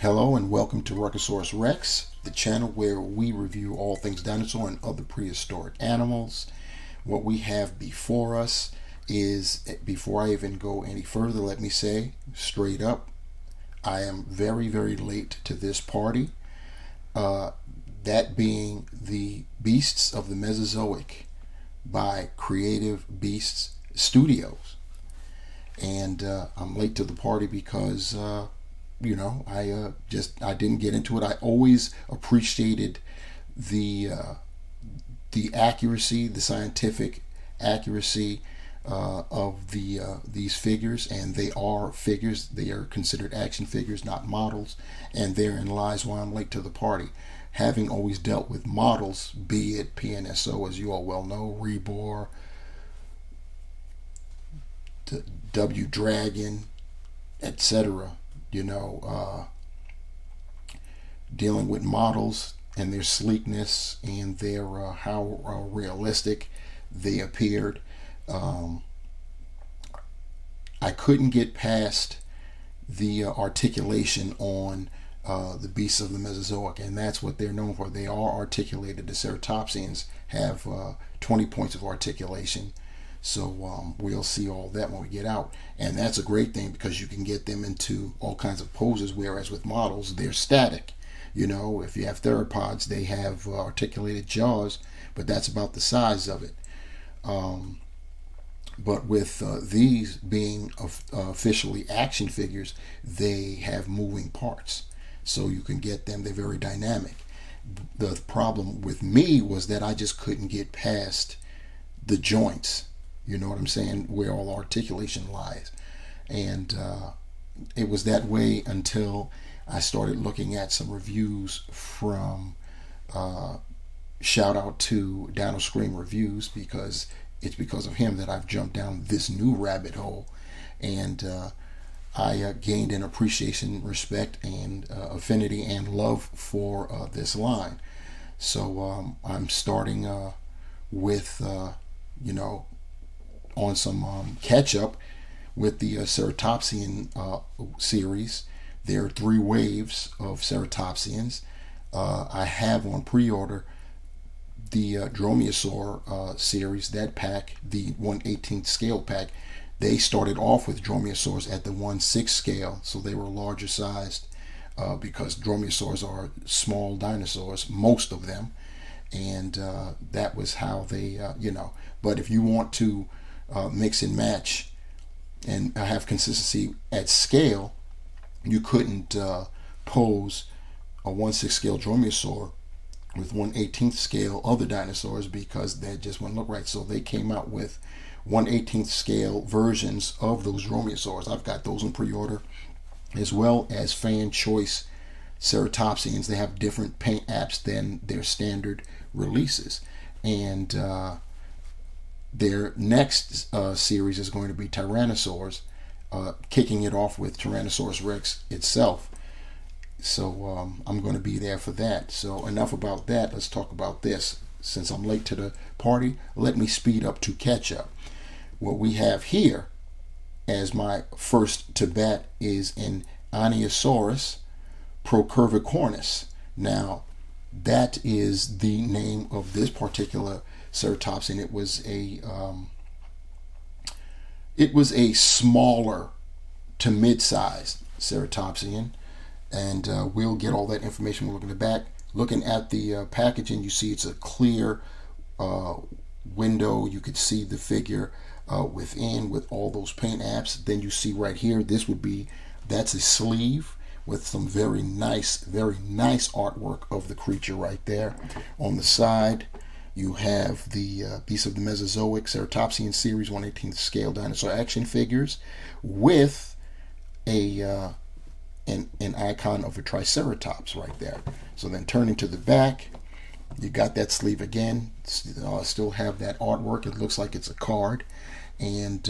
Hello and welcome to Ruckosaurus Rex, the channel where we review all things dinosaur and other prehistoric animals. What we have before us is, before I even go any further, let me say straight up, I am very, very late to this party. That being the Beasts of the Mesozoic by Creative Beasts Studios. And I'm late to the party because I didn't get into it. I always appreciated the accuracy, the scientific accuracy of these figures, and they are figures. They are considered action figures, not models, and therein lies why I'm late to the party. Having always dealt with models, be it PNSO, as you all well know, Rebor, W Dragon, etc. Dealing with models and their sleekness and their how realistic they appeared. I couldn't get past the articulation on the beasts of the Mesozoic, and that's what they're known for. They are articulated. The ceratopsians have 20 points of articulation. So we'll see all that when we get out. And that's a great thing because you can get them into all kinds of poses, whereas with models, they're static. If you have theropods, they have articulated jaws, but that's about the size of it. But with these being officially action figures, they have moving parts. So you can get them, they're very dynamic. The problem with me was that I just couldn't get past the joints. You know what I'm saying? Where all articulation lies. And it was that way until I started looking at some reviews from, shout out to Dino Scream Reviews, because it's because of him that I've jumped down this new rabbit hole. And I gained an appreciation, respect, and affinity and love for this line. So I'm starting with, on some catch up with the ceratopsian series. There are 3 waves of ceratopsians. I have on pre-order the Dromaeosaur series, that pack, the 1/18th scale pack. They started off with Dromaeosaurs at the 1/6 scale, so they were larger sized because Dromaeosaurs are small dinosaurs, most of them, and that was how they, But if you want to mix and match and have consistency at scale, you couldn't pose a 1/6 scale Dromaeosaur with 1/18th scale other dinosaurs because that just wouldn't look right. So they came out with 1/18th scale versions of those Dromaeosaurs. I've got those in pre-order, as well as fan choice ceratopsians. They have different paint apps than their standard releases, and their next series is going to be Tyrannosaurs, kicking it off with Tyrannosaurus Rex itself. So I'm going to be there for that. So enough about that. Let's talk about this. Since I'm late to the party, let me speed up to catch up. What we have here as my first to bat is an Einiosaurus procurvicornis. Now, that is the name of this particular ceratopsian. It was a smaller to mid-sized ceratopsian, and we'll get all that information when we look in the back. Looking at the packaging, you see it's a clear window. You could see the figure within with all those paint apps. Then you see right here, that's a sleeve with some very nice artwork of the creature right there. On the side, you have the Beasts of the Mesozoic Ceratopsian Series 1/18th scale dinosaur action figures with an icon of a Triceratops right there. So then turning to the back, you got that sleeve again. Still have that artwork. It looks like it's a card, and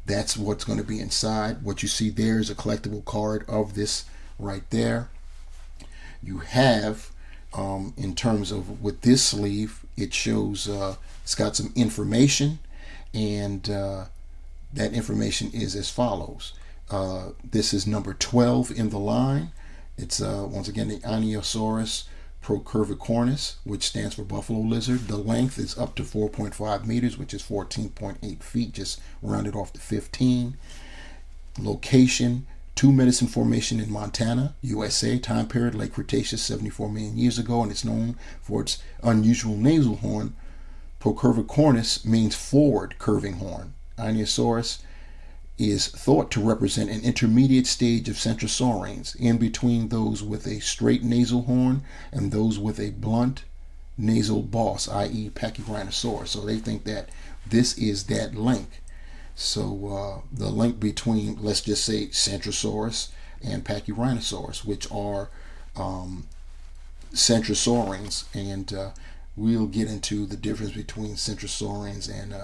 that's what's going to be inside. What you see there is a collectible card of this right there. You have, in terms of with this sleeve, it shows it's got some information, and that information is as follows. This is number 12 in the line, It's once again the Einiosaurus procurvicornis, which stands for buffalo lizard. The length is up to 4.5 meters, which is 14.8 feet, just rounded off to 15. Location, Two Medicine Formation in Montana, USA. Time period, late Cretaceous, 74 million years ago, and it's known for its unusual nasal horn. Procurvicornis means forward curving horn. Einiosaurus is thought to represent an intermediate stage of centrosaurines, in between those with a straight nasal horn and those with a blunt nasal boss, i.e. Pachyrhinosaurus. So they think that this is that link. So the link between, let's just say, Centrosaurus and Pachyrhinosaurus, which are centrosaurines, and we'll get into the difference between centrosaurines and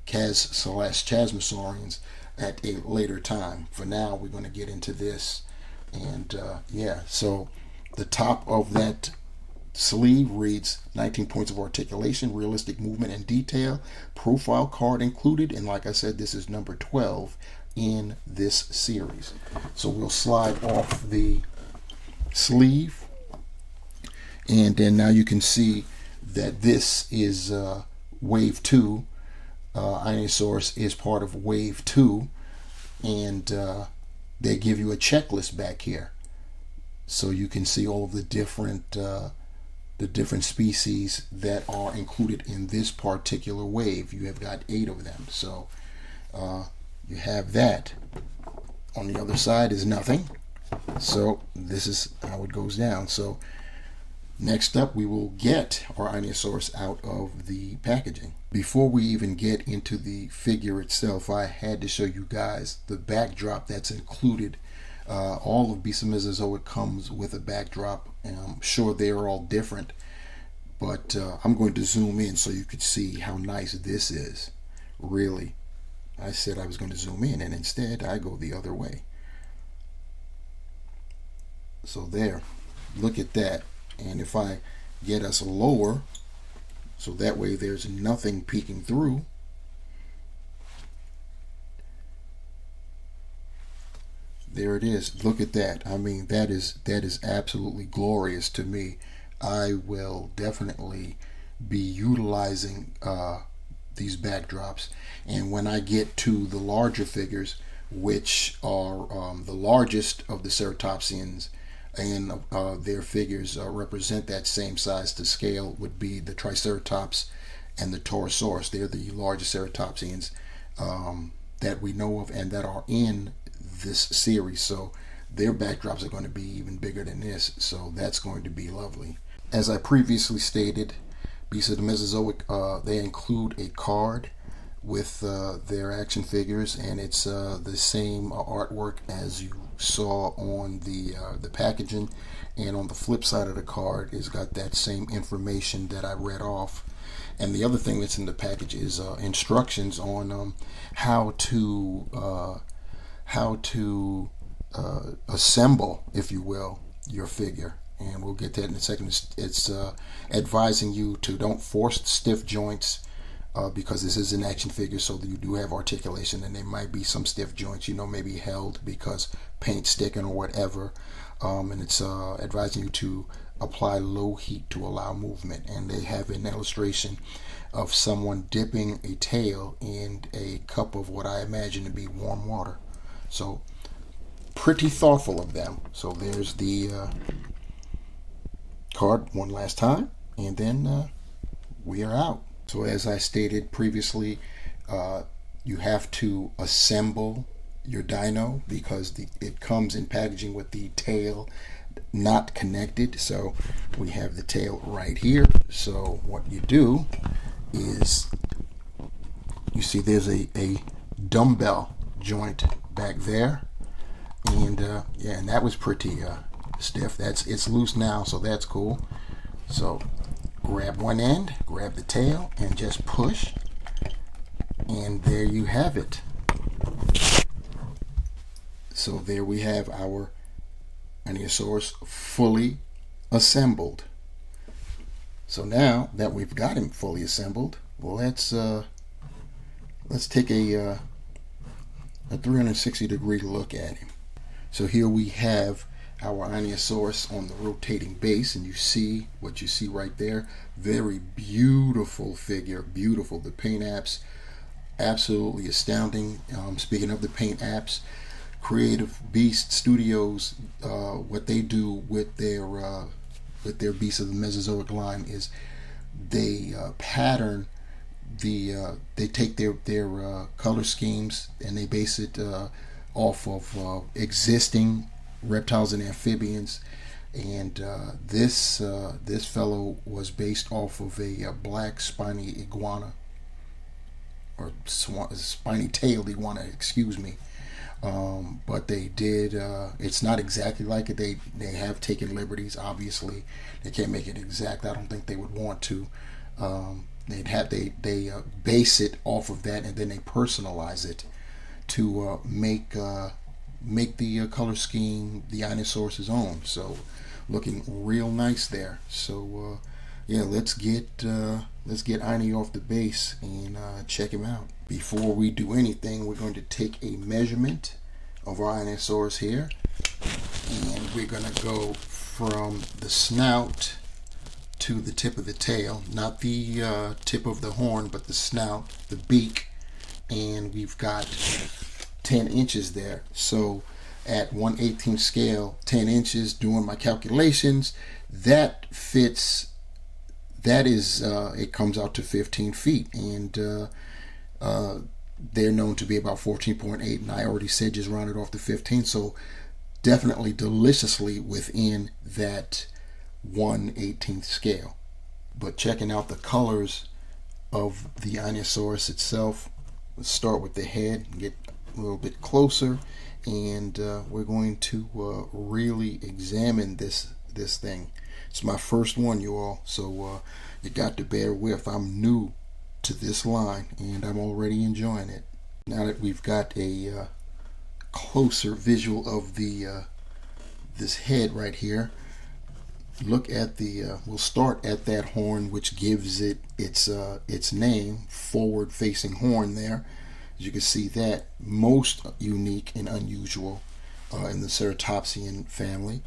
chasmosaurines at a later time. For now, we're going to get into this, and so the top of that sleeve reads 19 points of articulation, realistic movement and detail, profile card included, and like I said, this is number 12 in this series. So we'll slide off the sleeve, and then now you can see that this is wave 2. Einiosaurus is part of wave 2, and they give you a checklist back here, so you can see all of the different species that are included in this particular wave. You have got 8 of them, so you have that. On the other side is nothing, so this is how it goes down. So next up, we will get our Einiosaurus out of the packaging. Before we even get into the figure itself, I had to show you guys the backdrop that's included. All of Beasts of Mesozoic comes with a backdrop, and I'm sure they're all different, but I'm going to zoom in so you could see how nice this is. Really, I said I was going to zoom in, and instead I go the other way. So there, look at that. And if I get us lower, so that way there's nothing peeking through, there it is. Look at that. I mean, that is absolutely glorious to me. I will definitely be utilizing these backdrops, and when I get to the larger figures, which are the largest of the ceratopsians, and their figures represent that same size to scale, would be the Triceratops and the Torosaurus. They're the largest ceratopsians that we know of and that are in this series. So their backdrops are going to be even bigger than this. So that's going to be lovely. As I previously stated, Beasts of the Mesozoic, they include a card with their action figures, and it's the same artwork as you saw on the packaging, and on the flip side of the card is got that same information that I read off. And the other thing that's in the package is instructions on how to assemble, if you will, your figure. And we'll get to that in a second. It's advising you to don't force stiff joints, because this is an action figure, so that you do have articulation, and there might be some stiff joints, maybe held because paint sticking or whatever. And it's advising you to apply low heat to allow movement. And they have an illustration of someone dipping a tail in a cup of what I imagine to be warm water. So pretty thoughtful of them. So there's the card one last time, and then we are out. So as I stated previously, you have to assemble your dino because it comes in packaging with the tail not connected. So we have the tail right here. So what you do is, you see there's a dumbbell joint back there, and and that was pretty stiff. It's loose now, so that's cool. So grab one end, grab the tail, and just push, and there you have it. So there we have our Einiosaurus fully assembled. So now that we've got him fully assembled, let's take a 360-degree look at him. So here we have our Einiosaurus on the rotating base, and you see what you see right there. Very beautiful figure, beautiful. The paint apps, absolutely astounding. Speaking of the paint apps, Creative Beast Studios, what they do with their Beasts of the Mesozoic line is they pattern they take their color schemes and they base it off of existing reptiles and amphibians, and this fellow was based off of a black spiny iguana, or spiny tailed iguana, excuse me. But they did. It's not exactly like it. They have taken liberties. Obviously, they can't make it exact. I don't think they would want to. They base it off of that, and then they personalize it to make the color scheme the Einiosaurus' own. So looking real nice there. So yeah, let's get Einio off the base and check him out. Before we do anything, we're going to take a measurement of our Einiosaurus here, and we're going to go from the snout to the tip of the tail, not the tip of the horn, but the snout, the beak, and we've got 10 inches there. So at 1/18 scale, 10 inches, doing my calculations, that fits, that is, it comes out to 15 feet, and they're known to be about 14.8, and I already said just rounded off to 15, so definitely deliciously within that 1/18 scale. But checking out the colors of the Einiosaurus itself, let's start with the head and get a little bit closer, and we're going to really examine this thing. It's my first one, you all, so you got to bear with. I'm new to this line and I'm already enjoying it. Now that we've got a closer visual of the this head right here, look at the we'll start at that horn, which gives it its name, forward facing horn there. As you can see, that most unique and unusual in the ceratopsian family.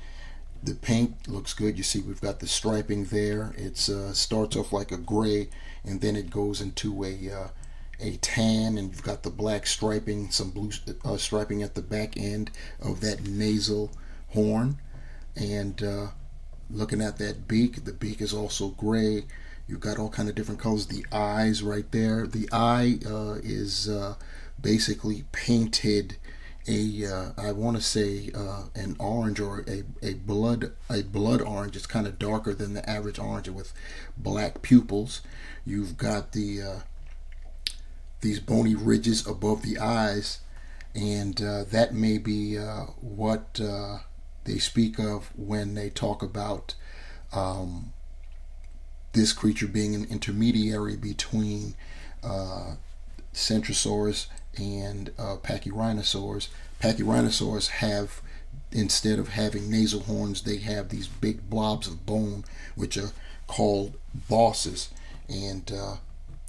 The paint looks good. You see we've got the striping there. It starts off like a gray, and then it goes into a tan, and you've got the black striping, some blue striping at the back end of that nasal horn. And looking at that beak, the beak is also gray. You've got all kind of different colors. The eyes right there. The eye is basically painted I want to say an orange, or a blood orange. It's kind of darker than the average orange with black pupils. You've got these bony ridges above the eyes, and that may be what they speak of when they talk about this creature being an intermediary between Centrosaurus and Pachyrhinosaurs. Pachyrhinosaurs have, instead of having nasal horns, they have these big blobs of bone, which are called bosses. And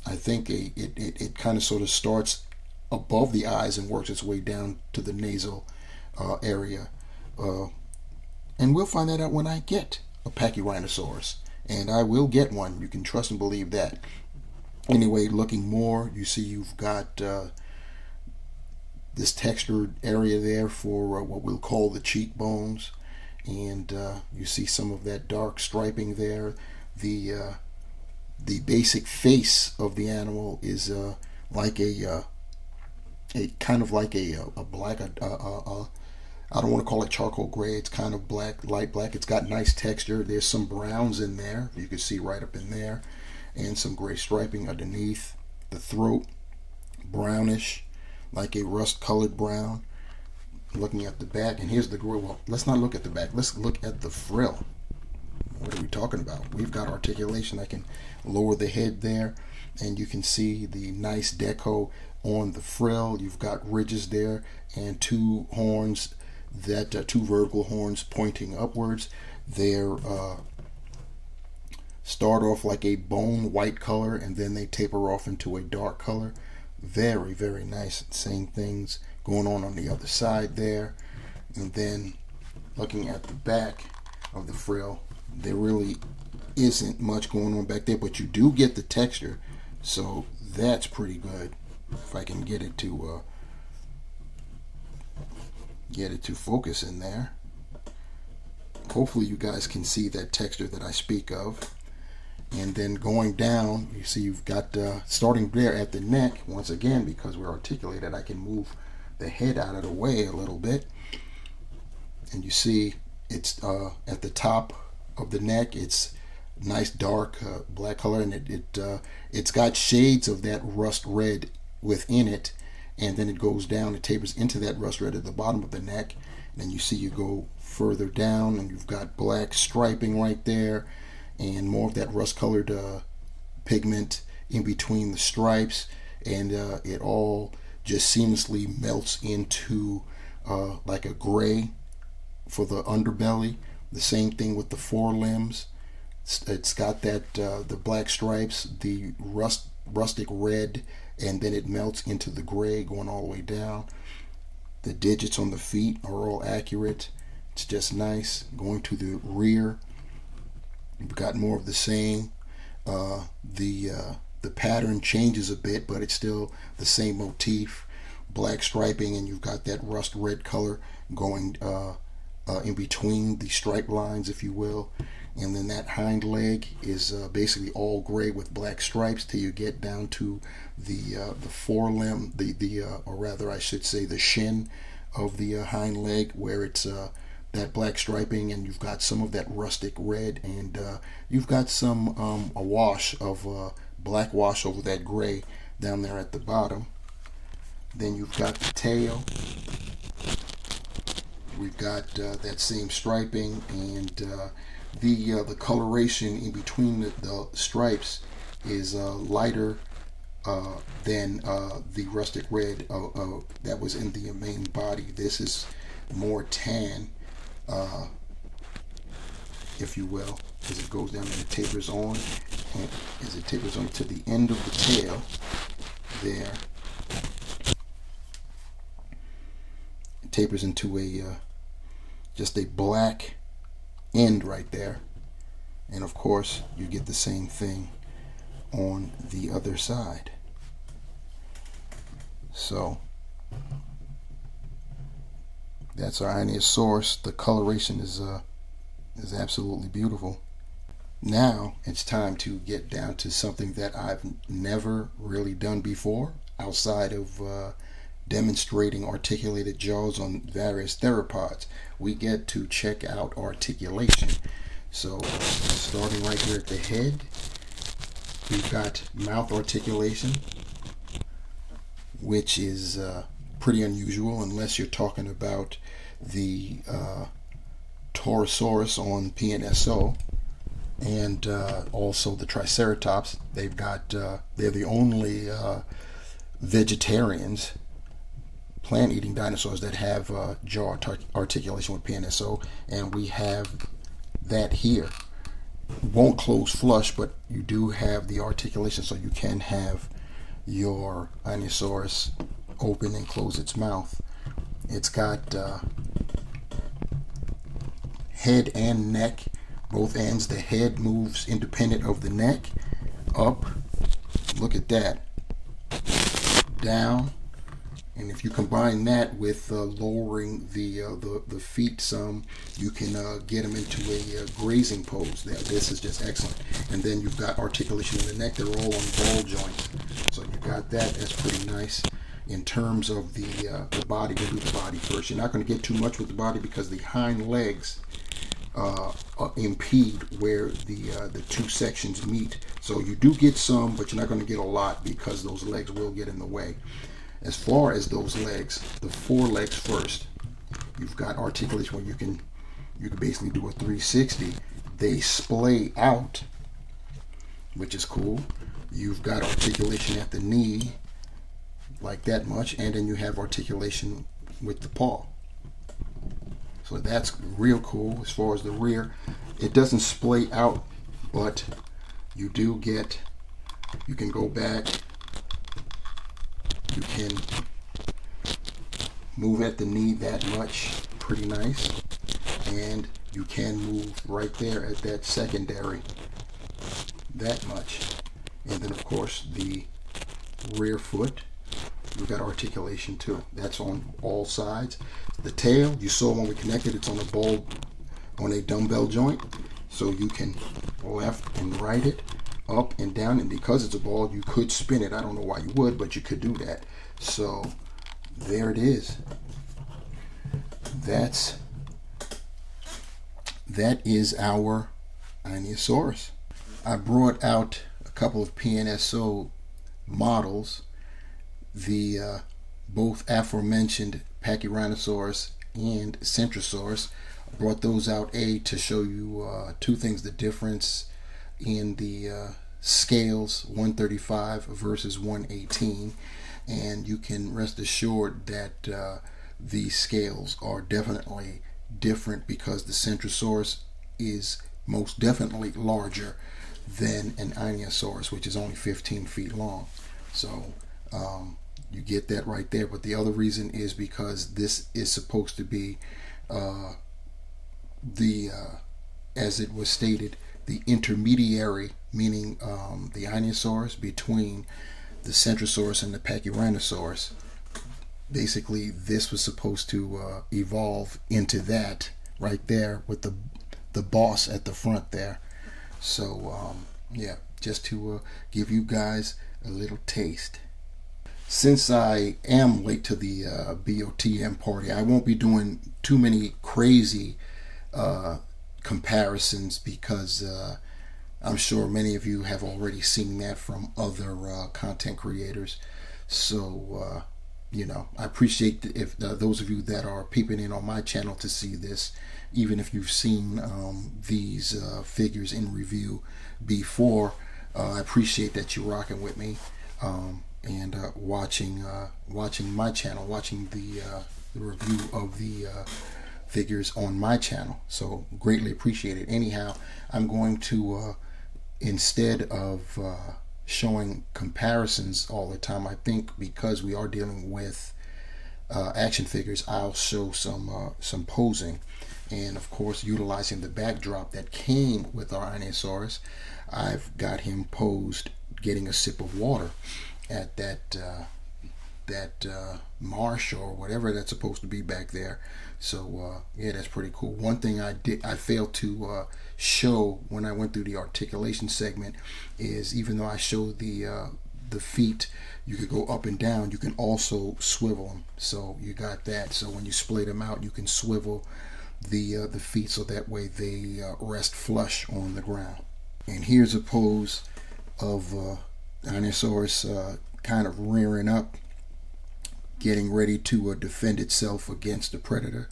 I think it kind of sort of starts above the eyes and works its way down to the nasal area. And we'll find that out when I get a Pachyrhinosaurus. And I will get one. You can trust and believe that. Anyway, looking more, you see you've got this textured area there for what we'll call the cheekbones, and you see some of that dark striping there. The basic face of the animal is like a kind of like a black. I don't want to call it charcoal gray. It's kind of black, light black. It's got nice texture. There's some browns in there. You can see right up in there, and some gray striping underneath. The throat, brownish, like a rust-colored brown. Looking at the back, and here's the grill. Well, let's not look at the back. Let's look at the frill. What are we talking about? We've got articulation. I can lower the head there, and you can see the nice deco on the frill. You've got ridges there, and two horns, two vertical horns pointing upwards. They're start off like a bone white color, and then they taper off into a dark color. Very, very nice. Same things going on the other side there. And then looking at the back of the frill, there really isn't much going on back there, but you do get the texture, so that's pretty good. If I can get it to focus in there. Hopefully you guys can see that texture that I speak of. And then going down, you see you've got starting there at the neck. Once again, because we're articulated, I can move the head out of the way a little bit, and you see it's at the top of the neck. It's nice dark black color, and it's got shades of that rust red within it, and then it goes down, it tapers into that rust red at the bottom of the neck. And then you see you go further down and you've got black striping right there, and more of that rust colored pigment in between the stripes, and it all just seamlessly melts into like a gray for the underbelly. The same thing with the forelimbs. It's got that the black stripes, the rustic red, and then it melts into the gray going all the way down. The digits on the feet are all accurate. It's just nice. Going to the rear, you've got more of the same. The pattern changes a bit, but it's still the same motif, black striping, and you've got that rust red color going in between the stripe lines, if you will. And then that hind leg is basically all gray with black stripes till you get down to the forelimb, or rather I should say the shin of the hind leg, where it's that black striping, and you've got some of that rustic red, and you've got some a wash of black wash over that gray down there at the bottom. Then you've got the tail. We've got that same striping, and the coloration in between the stripes is lighter than the rustic red that was in the main body. This is more tan, if you will, as it goes down and it tapers on, and as it tapers on to the end of the tail there. It tapers into a just a black end right there, and of course you get the same thing on the other side. So that's our Einiosaurus. The coloration is absolutely beautiful. Now it's time to get down to something that I've never really done before outside of demonstrating articulated jaws on various theropods. We get to check out articulation. So starting right here at the head, we've got mouth articulation, which is pretty unusual unless you're talking about the Torosaurus on PNSO, and also the Triceratops. They've got they're the only vegetarians, plant-eating dinosaurs that have jaw articulation with PNSO, and we have that here. Won't close flush, but you do have the articulation, so you can have your Einiosaurus open and close its mouth. It's got head and neck, both ends. The head moves independent of the neck, up, look at that, down, and if you combine that with lowering the feet some, you can get them into a grazing pose. This is just excellent. And then you've got articulation in the neck. They're all on ball joints, so you got that. That's pretty nice. In terms of the body, we'll do the body first. You're not going to get too much with the body because the hind legs impede where the two sections meet. So you do get some, but you're not going to get a lot because those legs will get in the way. As far as those legs, the forelegs first, you've got articulation where you can basically do a 360. They splay out, which is cool. You've got articulation at the knee, like that much, and then you have articulation with the paw. So that's real cool. As far as the rear, it doesn't splay out, but you do get, you can go back, you can move at the knee that much, pretty nice. and you can move right there at that secondary that much. And then of course the rear foot, we've got articulation too. That's on all sides. The tail, you saw when we connected, it's on a ball, on a dumbbell joint, so you can left and right it, up and down, and because it's a ball, you could spin it. I don't know why you would, but you could do that. So there it is. That is our Einiosaurus. I brought out a couple of PNSO models, the both aforementioned Pachyrhinosaurus and Centrosaurus. I brought those out to show you two things: the difference in the scales, 135 versus 118, and you can rest assured that these scales are definitely different because the Centrosaurus is most definitely larger than an Einiosaurus, which is only 15 feet long. So you get that right there. But the other reason is because this is supposed to be as it was stated, the intermediary, meaning the Einiosaurus between the Centrosaurus and the Pachyrhinosaurus. Basically, this was supposed to evolve into that right there with the boss at the front there. So yeah, just to give you guys a little taste. Since I am late to the BOTM party, I won't be doing too many crazy comparisons because I'm sure many of you have already seen that from other content creators. So you know, I appreciate if those of you that are peeping in on my channel to see this, even if you've seen these figures in review before. I appreciate that you're rocking with me and watching my channel, watching the review of the figures on my channel. So greatly appreciate it. Anyhow, I'm going to instead of showing comparisons all the time, I think because we are dealing with action figures, I'll show some posing, and of course utilizing the backdrop that came with our Einiosaurus. I've got him posed getting a sip of water at that marsh or whatever that's supposed to be back there. So yeah, that's pretty cool. One thing I failed to show when I went through the articulation segment is, even though I showed the feet, you could go up and down, you can also swivel them. So you got that. So when you split them out, you can swivel the feet so that way they rest flush on the ground. And here's a pose of Einiosaurus kind of rearing up, getting ready to defend itself against a predator,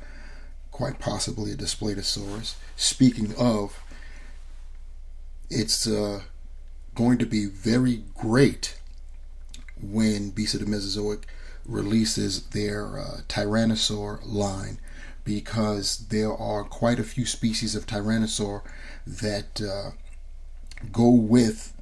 quite possibly a Displetosaurus. Speaking of, it's going to be very great when Beasts of the Mesozoic releases their Tyrannosaur line, because there are quite a few species of Tyrannosaur that go with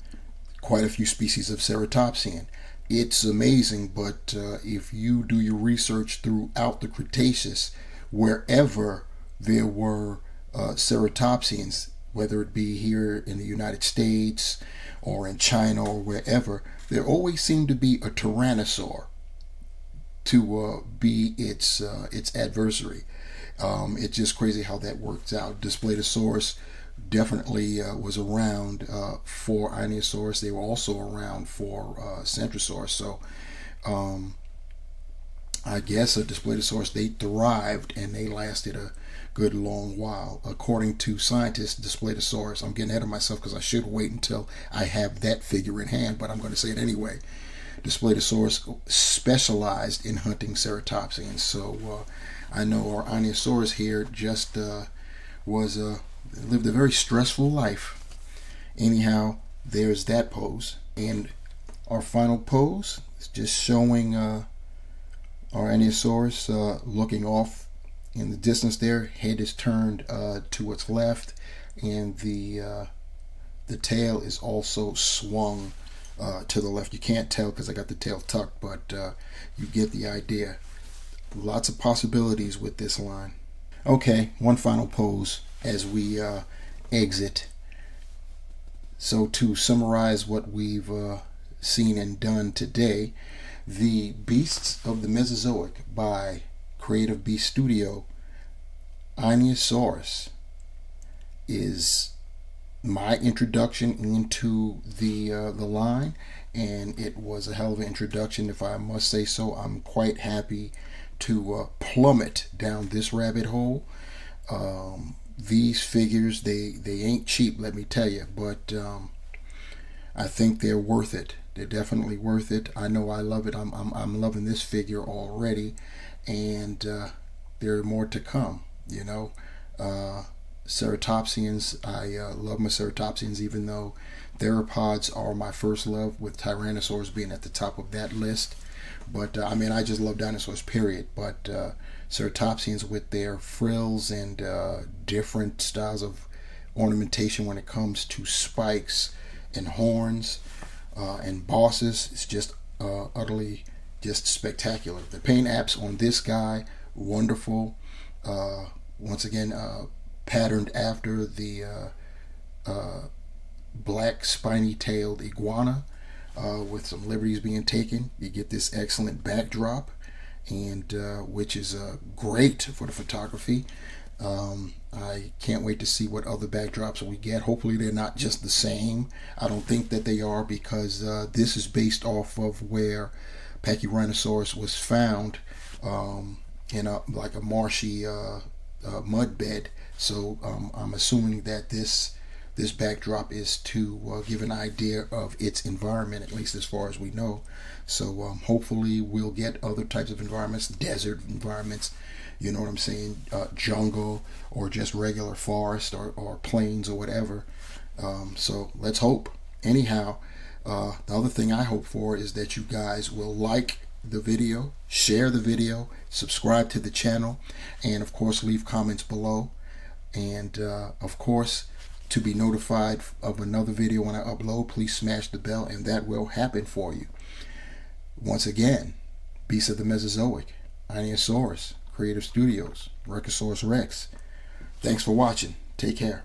quite a few species of Ceratopsian. It's amazing, but if you do your research throughout the Cretaceous, wherever there were Ceratopsians, whether it be here in the United States or in China or wherever, there always seemed to be a Tyrannosaur to be its adversary. It's just crazy how that works out. Displetosaurus definitely was around for Einiosaurus. They were also around for Centrosaurus. So I guess a Displetosaurus, they thrived and they lasted a good long while. According to scientists, Displetosaurus, I'm getting ahead of myself because I should wait until I have that figure in hand, but I'm going to say it anyway. Displetosaurus specialized in hunting Ceratopsians. So I know our Einiosaurus here just lived a very stressful life. Anyhow, there's that pose. And our final pose is just showing our Einiosaurus looking off in the distance there. Head is turned to its left, and the tail is also swung to the left. You can't tell because I got the tail tucked, but you get the idea. Lots of possibilities with this line. Okay, one final pose as we exit. So to summarize what we've seen and done today, the Beasts of the Mesozoic by Creative Beast Studio, Einiosaurus, is my introduction into the line, and it was a hell of an introduction, if I must say so. I'm quite happy to plummet down this rabbit hole. These figures, they ain't cheap, let me tell you, but I think they're worth it. They're definitely worth it. I know I love it. I'm loving this figure already, and there are more to come. You know, ceratopsians. I love my ceratopsians, even though theropods are my first love, with Tyrannosaurus being at the top of that list. But I mean, I just love dinosaurs, period. But ceratopsians, with their frills and different styles of ornamentation when it comes to spikes and horns and bosses, it's just utterly just spectacular. The paint apps on this guy, wonderful. Once again, patterned after the black spiny-tailed iguana, with some liberties being taken. You get this excellent backdrop, and which is great for the photography. I can't wait to see what other backdrops we get. Hopefully they're not just the same. I don't think that they are, because this is based off of where Pachyrhinosaurus was found, in like a marshy mud bed. So I'm assuming that this backdrop is to give an idea of its environment, at least as far as we know. So hopefully we'll get other types of environments, desert environments, you know what I'm saying, jungle, or just regular forest, or plains, or whatever. So let's hope. Anyhow, the other thing I hope for is that you guys will like the video, share the video, subscribe to the channel, and of course leave comments below. And of course, to be notified of another video when I upload, please smash the bell, and that will happen for you. Once again, Beasts of the Mesozoic, Einiosaurus, Creative Studios, Rechosaurus Rex. Thanks for watching. Take care.